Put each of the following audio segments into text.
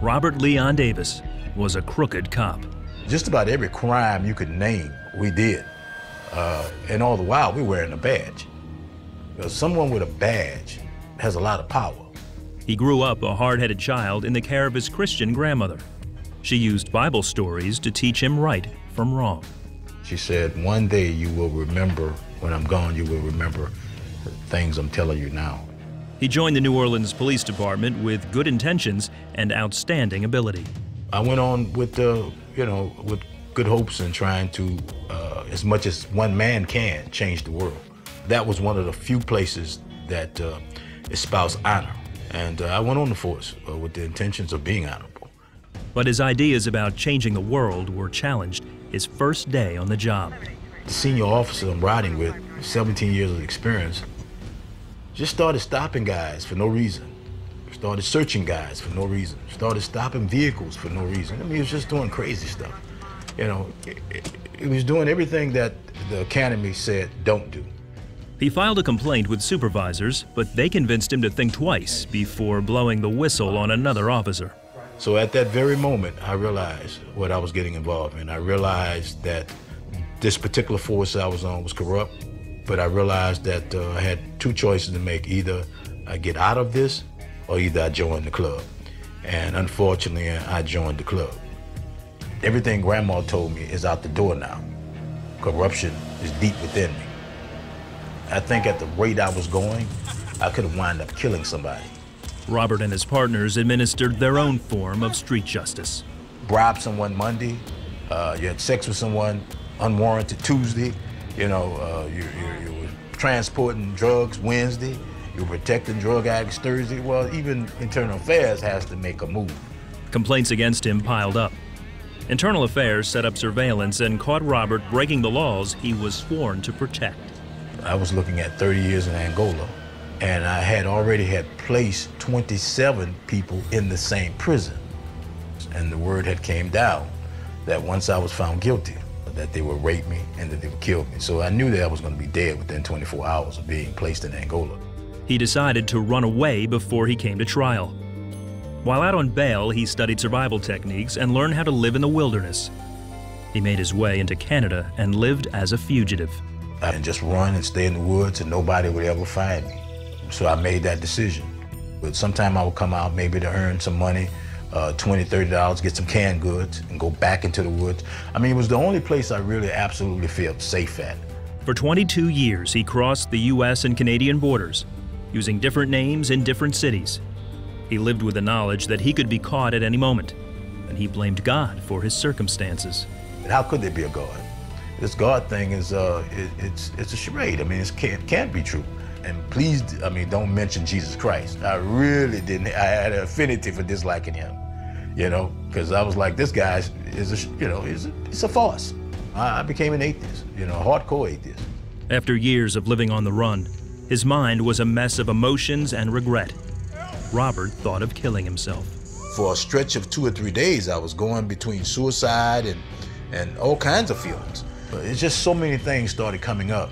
Robert Leon Davis was a crooked cop. Just about every crime you could name, we did. And all the while, we're wearing a badge. Because someone with a badge has a lot of power. He grew up a hard-headed child in the care of his Christian grandmother. She used Bible stories to teach him right from wrong. She said, one day you will remember, when I'm gone, you will remember the things I'm telling you now. He joined the New Orleans Police Department with good intentions and outstanding ability. I went on with, with good hopes and trying to, as much as one man can, change the world. That was one of the few places that espoused honor. And I went on the force with the intentions of being honorable. But his ideas about changing the world were challenged his first day on the job. The senior officer I'm riding with, 17 years of experience, just started stopping guys for no reason. Started searching guys for no reason. Started stopping vehicles for no reason. I mean, he was just doing crazy stuff. You know, he was doing everything that the academy said don't do. He filed a complaint with supervisors, but they convinced him to think twice before blowing the whistle on another officer. So at that very moment, I realized what I was getting involved in. I realized that this particular force I was on was corrupt, but I realized that I had two choices to make. Either I get out of this, or either I join the club. And unfortunately, I joined the club. Everything Grandma told me is out the door now. Corruption is deep within me. I think at the rate I was going, I could have wound up killing somebody. Robert and his partners administered their own form of street justice. Bribe someone Monday, you had sex with someone unwarranted Tuesday, you were transporting drugs Wednesday, you were protecting drug addicts Thursday. Well, even Internal Affairs has to make a move. Complaints against him piled up. Internal Affairs set up surveillance and caught Robert breaking the laws he was sworn to protect. I was looking at 30 years in Angola, and I had already placed 27 people in the same prison. And the word had came down that once I was found guilty, that they would rape me and that they would kill me. So I knew that I was going to be dead within 24 hours of being placed in Angola. He decided to run away before he came to trial. While out on bail, he studied survival techniques and learned how to live in the wilderness. He made his way into Canada and lived as a fugitive. I could just run and stay in the woods and nobody would ever find me. So I made that decision. But sometime I would come out maybe to earn some money, $20, $30, get some canned goods and go back into the woods. I mean, it was the only place I really absolutely felt safe at. For 22 years, he crossed the U.S. and Canadian borders, using different names in different cities. He lived with the knowledge that he could be caught at any moment, and he blamed God for his circumstances. How could there be a God? This God thing is, it's a charade. I mean, it can't be true. And please, don't mention Jesus Christ. I really didn't. I had an affinity for disliking him, because I was like, this guy it's a farce. I became an atheist, a hardcore atheist. After years of living on the run, his mind was a mess of emotions and regret. Robert thought of killing himself. For a stretch of 2 or 3 days, I was going between suicide and all kinds of feelings. It's just so many things started coming up.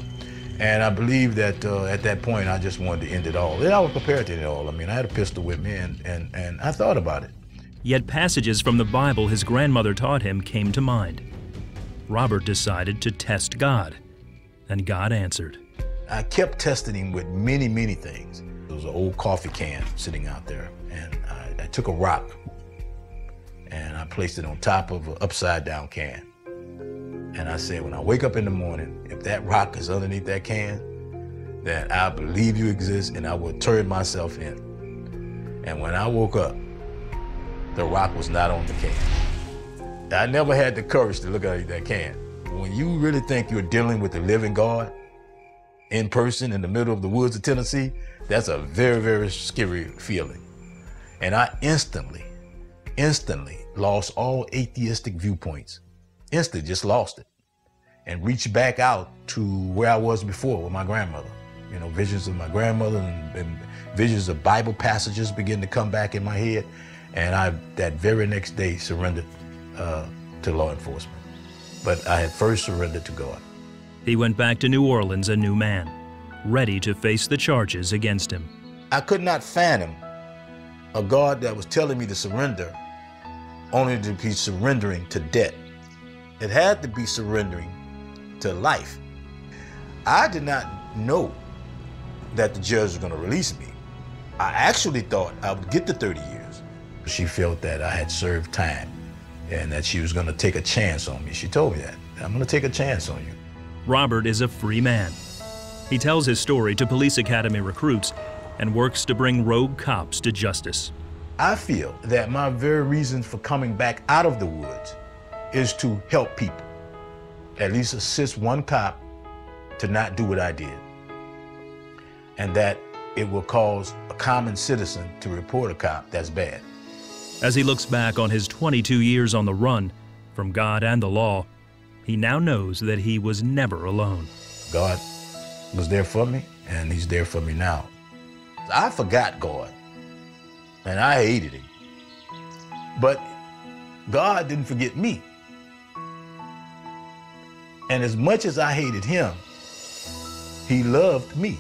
And I believe that at that point, I just wanted to end it all. And I was prepared to end it all. I mean, I had a pistol with me and I thought about it. Yet passages from the Bible his grandmother taught him came to mind. Robert decided to test God, and God answered. I kept testing him with many, many things. There was an old coffee can sitting out there, and I took a rock and I placed it on top of an upside down can. And I said, when I wake up in the morning, if that rock is underneath that can, then I believe you exist and I will turn myself in. And when I woke up, the rock was not on the can. I never had the courage to look at that can. When you really think you're dealing with the living God in person in the middle of the woods of Tennessee, that's a very, very scary feeling. And I instantly lost all atheistic viewpoints. Instantly just lost it and reached back out to where I was before with my grandmother. Visions of my grandmother and visions of Bible passages began to come back in my head. And I, that very next day, surrendered to law enforcement. But I had first surrendered to God. He went back to New Orleans a new man, ready to face the charges against him. I could not fathom a God that was telling me to surrender only to be surrendering to debt. It had to be surrendering to life. I did not know that the judge was going to release me. I actually thought I would get the 30 years. She felt that I had served time and that she was going to take a chance on me. She told me that. I'm going to take a chance on you. Robert is a free man. He tells his story to police academy recruits and works to bring rogue cops to justice. I feel that my very reason for coming back out of the woods is to help people, at least assist one cop to not do what I did, and that it will cause a common citizen to report a cop that's bad. As he looks back on his 22 years on the run from God and the law, he now knows that he was never alone. God was there for me, and he's there for me now. I forgot God, and I hated him. But God didn't forget me. And as much as I hated him, he loved me.